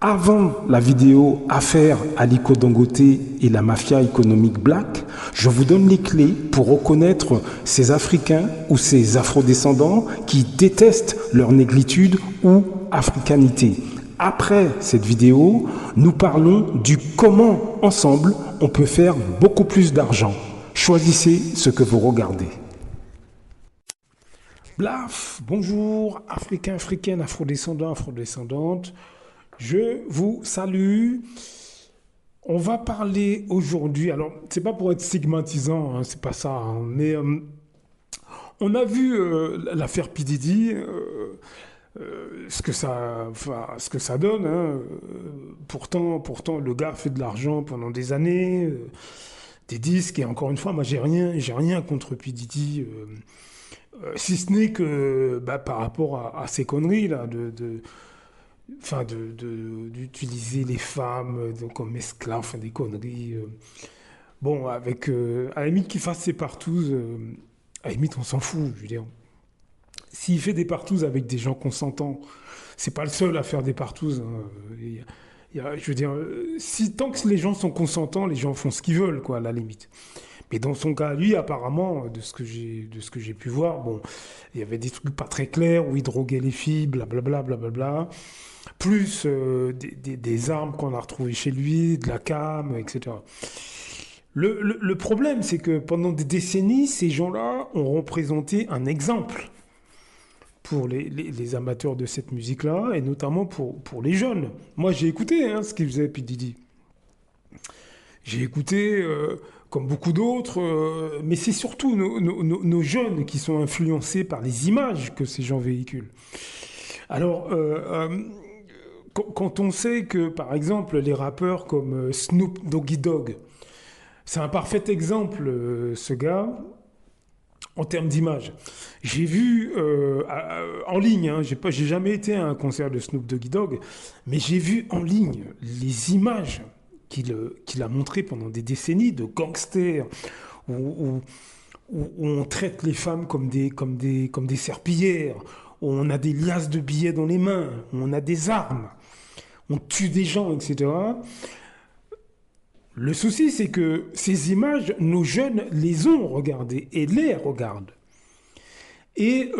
Avant la vidéo Affaire Aliko Dangote et la mafia économique black, je vous donne les clés pour reconnaître ces Africains ou ces Afrodescendants qui détestent leur négritude ou africanité. Après cette vidéo, nous parlons du comment ensemble on peut faire beaucoup plus d'argent. Choisissez ce que vous regardez. Blaf, bonjour, Africains, Africaines, Afrodescendants, Afrodescendantes. Je vous salue. On va parler aujourd'hui, alors c'est pas pour être stigmatisant, hein, c'est pas ça, hein, mais on a vu l'affaire P. Diddy, ce que ça donne. Hein. Pourtant, le gars fait de l'argent pendant des années, des disques, et encore une fois, moi j'ai rien contre P. Diddy, si ce n'est que par rapport à ces conneries là, d'utiliser les femmes comme esclaves, enfin, des conneries. Bon, avec, à la limite qu'il fasse ses partouzes, à la limite on s'en fout, je veux dire. S'il fait des partouzes avec des gens consentants, c'est pas le seul à faire des partouzes. Hein. Je veux dire, tant que les gens sont consentants, les gens font ce qu'ils veulent, quoi, à la limite. Mais dans son cas, lui, apparemment, de ce que j'ai pu voir, bon, il y avait des trucs pas très clairs où il droguait les filles, blablabla, blablabla. Plus des armes qu'on a retrouvées chez lui, de la cam, etc. Le problème, c'est que pendant des décennies, ces gens-là ont représenté un exemple pour les amateurs de cette musique-là, et notamment pour les jeunes. Moi, j'ai écouté ce qu'il faisait, P. Diddy. J'ai écouté, comme beaucoup d'autres, mais c'est surtout nos jeunes qui sont influencés par les images que ces gens véhiculent. Alors, quand on sait que, par exemple, les rappeurs comme Snoop Doggy Dogg, c'est un parfait exemple, ce gars, en termes d'image. J'ai vu en ligne, j'ai jamais été à un concert de Snoop Doggy Dogg, mais j'ai vu en ligne les images qu'il a montrées pendant des décennies de gangsters, où on traite les femmes comme des serpillères, où on a des liasses de billets dans les mains, où on a des armes, on tue des gens, etc. Le souci, c'est que ces images, nos jeunes les ont regardées et les regardent. Et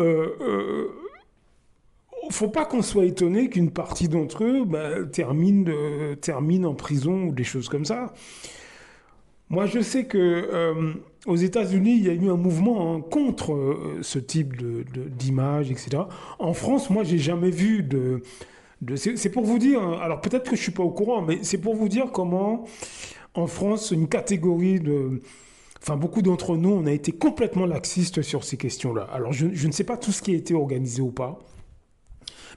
faut pas qu'on soit étonné qu'une partie d'entre eux termine en prison ou des choses comme ça. Moi, je sais que aux États-Unis, il y a eu un mouvement contre ce type d'image, etc. En France, moi, j'ai jamais vu c'est pour vous dire, alors peut-être que je suis pas au courant, mais c'est pour vous dire comment, en France, une catégorie beaucoup d'entre nous, on a été complètement laxistes sur ces questions-là. Alors, je ne sais pas tout ce qui a été organisé ou pas,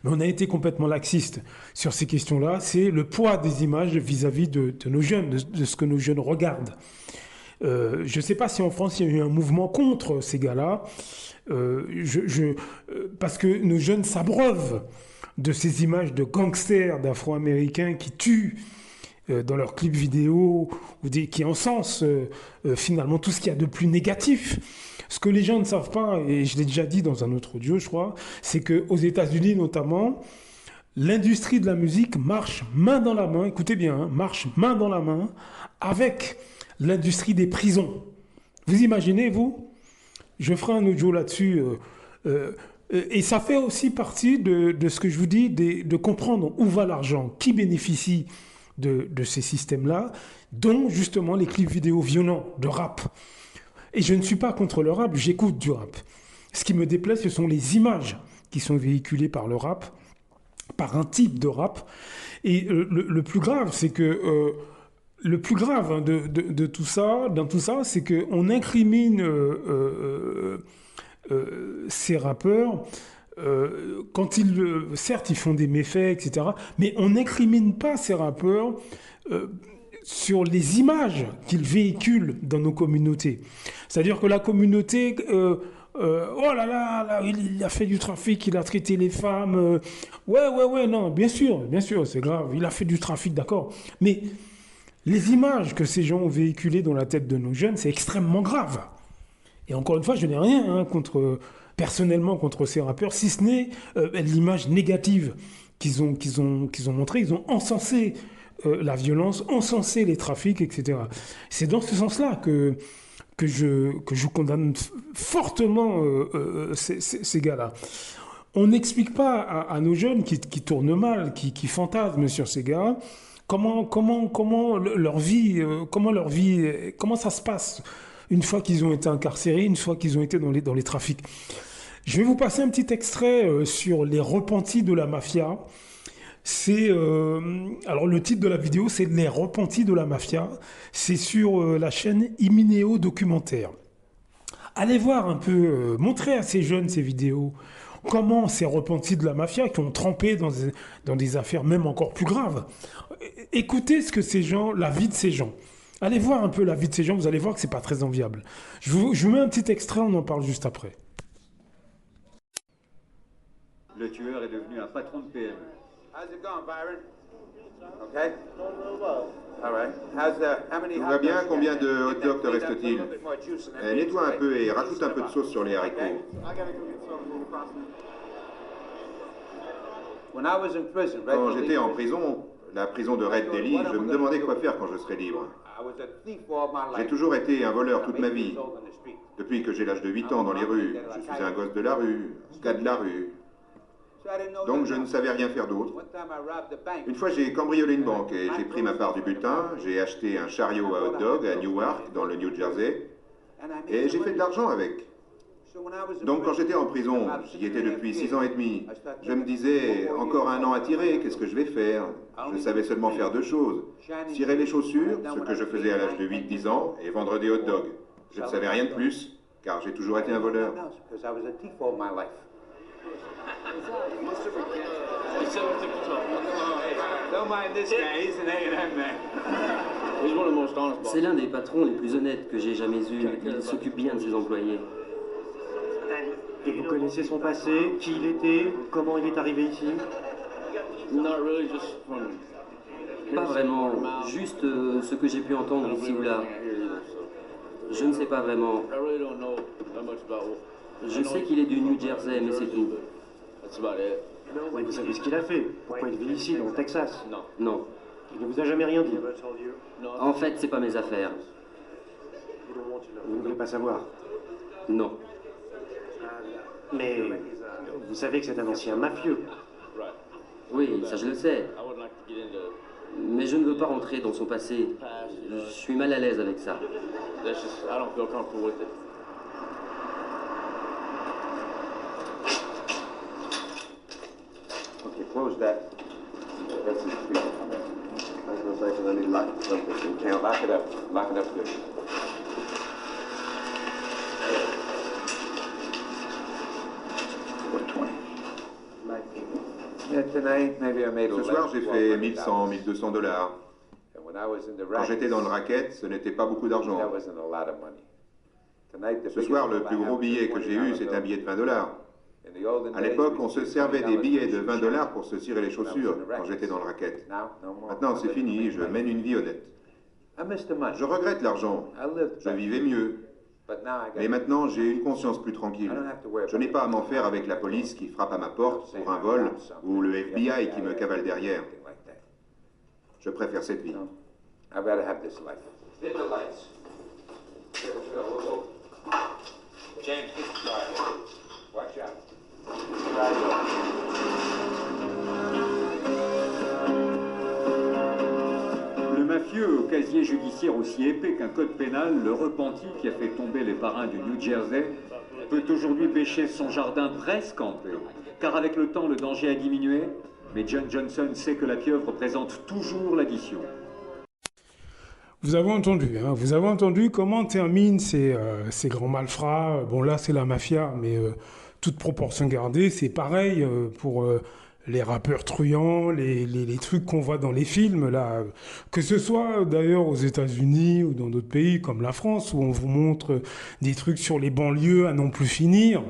mais on a été complètement laxistes sur ces questions-là. C'est le poids des images vis-à-vis de nos jeunes, de ce que nos jeunes regardent. Je ne sais pas si en France, il y a eu un mouvement contre ces gars-là, parce que nos jeunes s'abreuvent de ces images de gangsters, d'Afro-Américains qui tuent dans leurs clips vidéo, ou qui encensent finalement tout ce qu'il y a de plus négatif. Ce que les gens ne savent pas, et je l'ai déjà dit dans un autre audio, je crois, c'est qu'aux États-Unis notamment, l'industrie de la musique marche main dans la main, écoutez bien, marche main dans la main avec l'industrie des prisons. Vous imaginez, vous? Je ferai un audio là-dessus. Et ça fait aussi partie de ce que je vous dis, de comprendre où va l'argent, qui bénéficie de ces systèmes-là, dont justement les clips vidéo violents de rap. Et je ne suis pas contre le rap, j'écoute du rap. Ce qui me déplaît, ce sont les images qui sont véhiculées par le rap, par un type de rap. Et le plus grave, c'est que le plus grave de tout ça, dans tout ça, c'est qu'on incrimine ces rappeurs quand certes, ils font des méfaits, etc., mais on n'incrimine pas ces rappeurs sur les images qu'ils véhiculent dans nos communautés. C'est-à-dire que la communauté, oh là là, il a fait du trafic, il a traité les femmes. Ouais, non, bien sûr, c'est grave, il a fait du trafic, d'accord. Mais les images que ces gens ont véhiculées dans la tête de nos jeunes, c'est extrêmement grave. Et encore une fois, je n'ai rien personnellement contre ces rappeurs, si ce n'est l'image négative qu'ils ont montré. Ils ont encensé la violence, encensé les trafics, etc. C'est dans ce sens-là que je condamne fortement ces gars-là. On n'explique pas à nos jeunes qui tournent mal, qui fantasment sur ces gars, comment leur vie, comment ça se passe une fois qu'ils ont été incarcérés, une fois qu'ils ont été dans les trafics. Je vais vous passer un petit extrait sur les repentis de la mafia. Alors le titre de la vidéo, c'est Les repentis de la mafia. C'est sur la chaîne Imineo Documentaire. Allez voir un peu, montrez à ces jeunes ces vidéos. Comment ces repentis de la mafia qui ont trempé dans des affaires même encore plus graves. Écoutez ce que ces gens, la vie de ces gens. Allez voir un peu la vie de ces gens, vous allez voir que c'est pas très enviable. Je vous mets un petit extrait, on en parle juste après. Le tueur est devenu un patron de PME. How's it going, Byron? Okay. All right. Tout va bien, combien de hot dogs te reste-t-il? Nettoie un peu et rajoute un peu de sauce sur les haricots. Quand j'étais en prison, la prison de Red Delhi, je me demandais quoi faire quand je serais libre. J'ai toujours été un voleur toute ma vie. Depuis que j'ai l'âge de 8 ans dans les rues, je suis un gosse de la rue, gars de la rue. Donc je ne savais rien faire d'autre. Une fois j'ai cambriolé une banque et j'ai pris ma part du butin, j'ai acheté un chariot à hot dog à Newark, dans le New Jersey, et j'ai fait de l'argent avec. Donc quand j'étais en prison, j'y étais depuis 6 ans et demi, je me disais, encore un an à tirer, qu'est-ce que je vais faire? Je savais seulement faire 2 choses, tirer les chaussures, ce que je faisais à l'âge de 8-10 ans, et vendre des hot dogs. Je ne savais rien de plus, car j'ai toujours été un voleur. C'est l'un des patrons les plus honnêtes que j'ai jamais eu. Il s'occupe bien de ses employés. Et vous connaissez son passé, qui il était, comment il est arrivé ici? Pas vraiment, juste ce que j'ai pu entendre ici ou là. Je ne sais pas vraiment. Je sais qu'il est du New Jersey, mais c'est tout. Oui, vous savez ce qu'il a fait? Pourquoi il vit ici, dans le Texas? Non. Il ne vous a jamais rien dit? En fait, c'est pas mes affaires. Vous ne voulez pas savoir? Non. Mais vous savez que c'est un ancien mafieux. Oui, ça je le sais. Mais je ne veux pas rentrer dans son passé. Je suis mal à l'aise avec ça. Okay, close that. That's his feet. I was gonna say, 'cause I need to lock this thing down. Lock it up. Lock it up good. Yeah, tonight, maybe I made Ce soir, j'ai fait 1100, 1200 dollars. Quand j'étais dans le racket, ce n'était pas beaucoup d'argent. Ce soir, le plus gros billet que j'ai eu, c'est un billet de 20 dollars. À l'époque, on se servait des billets de 20 dollars pour se cirer les chaussures quand j'étais dans le racket. Maintenant, c'est fini, je mène une vie honnête. Je regrette l'argent, je vivais mieux. Mais maintenant, j'ai une conscience plus tranquille. Je n'ai pas à m'en faire avec la police qui frappe à ma porte pour un vol ou le FBI qui me cavale derrière. Je préfère cette vie. Le mafieux au casier judiciaire aussi épais qu'un code pénal, le repenti qui a fait tomber les parrains du New Jersey, peut aujourd'hui pêcher son jardin presque en paix. Car avec le temps, le danger a diminué, mais John Johnson sait que la pieuvre présente toujours l'addition. Vous avez entendu comment terminent ces grands malfrats. Bon, là, c'est la mafia, mais toute proportion gardée, c'est pareil pour les rappeurs truands, les trucs qu'on voit dans les films, là. Que ce soit d'ailleurs aux États-Unis ou dans d'autres pays comme la France, où on vous montre des trucs sur les banlieues à non plus finir.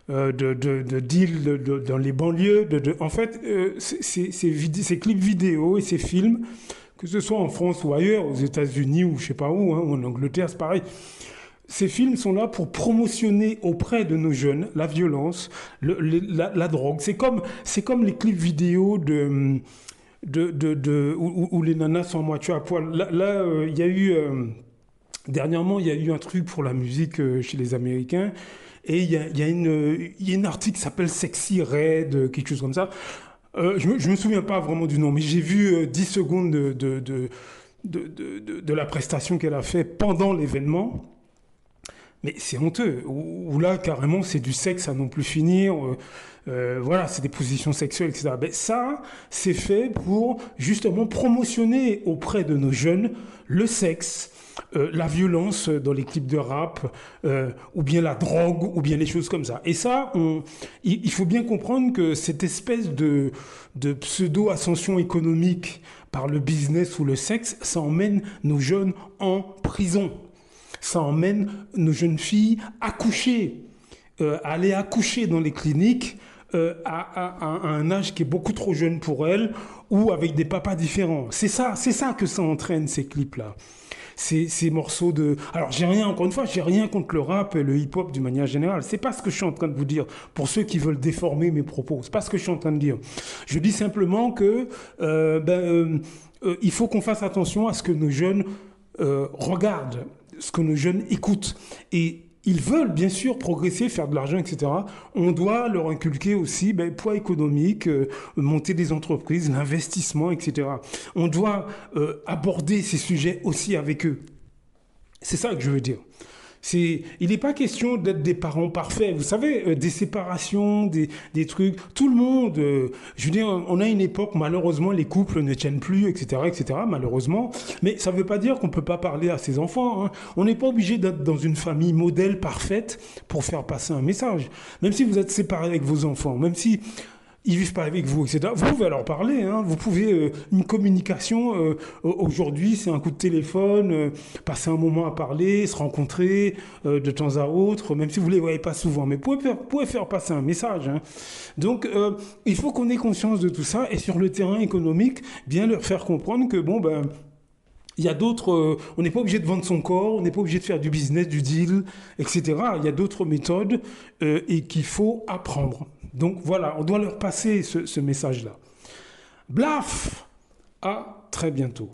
De deals dans les banlieues. En fait, ces clips vidéo et ces films, que ce soit en France ou ailleurs, aux États-Unis ou je sais pas où, hein, ou en Angleterre, c'est pareil. Ces films sont là pour promotionner auprès de nos jeunes la violence, la drogue. C'est comme les clips vidéo où les nanas sont à moitié à poil. Là, il y a eu... dernièrement, il y a eu un truc pour la musique chez les Américains. Et il y a une article qui s'appelle Sexy Red, quelque chose comme ça. Je me souviens pas vraiment du nom, mais j'ai vu 10 secondes de la prestation qu'elle a fait pendant l'événement. Mais c'est honteux. Où là, carrément, c'est du sexe à non plus finir. Voilà, c'est des positions sexuelles, etc. Ben, ça, c'est fait pour justement promotionner auprès de nos jeunes le sexe, la violence dans les clips de rap, ou bien la drogue, ou bien les choses comme ça. Et ça, il faut bien comprendre que cette espèce de pseudo-ascension économique par le business ou le sexe, ça emmène nos jeunes en prison. Ça emmène nos jeunes filles à coucher, à aller accoucher dans les cliniques à un âge qui est beaucoup trop jeune pour elles ou avec des papas différents. C'est ça que ça entraîne, ces clips-là. Ces morceaux de... Alors, encore une fois, j'ai rien contre le rap et le hip-hop d'une manière générale. C'est pas ce que je suis en train de vous dire pour ceux qui veulent déformer mes propos. C'est pas ce que je suis en train de dire. Je dis simplement que il faut qu'on fasse attention à ce que nos jeunes regardent, ce que nos jeunes écoutent. Et ils veulent bien sûr progresser, faire de l'argent, etc. On doit leur inculquer aussi poids économique, monter des entreprises, l'investissement, etc. On doit aborder ces sujets aussi avec eux. C'est ça que je veux dire. Il n'est pas question d'être des parents parfaits. Vous savez, des séparations, des trucs. Tout le monde, je veux dire, on a une époque, malheureusement, les couples ne tiennent plus, etc., malheureusement. Mais ça ne veut pas dire qu'on ne peut pas parler à ses enfants. Hein. On n'est pas obligé d'être dans une famille modèle parfaite pour faire passer un message. Même si vous êtes séparés avec vos enfants, même si ils vivent pas avec vous, etc. Vous pouvez leur parler, hein. Vous pouvez une communication. Aujourd'hui, c'est un coup de téléphone, passer un moment à parler, se rencontrer de temps à autre, même si vous les voyez pas souvent. Mais vous pouvez faire passer un message. Hein. Donc, il faut qu'on ait conscience de tout ça et sur le terrain économique, bien leur faire comprendre que il y a d'autres... on n'est pas obligé de vendre son corps, on n'est pas obligé de faire du business, du deal, etc. Il y a d'autres méthodes et qu'il faut apprendre. Donc voilà, on doit leur passer ce message-là. Blaf! À très bientôt.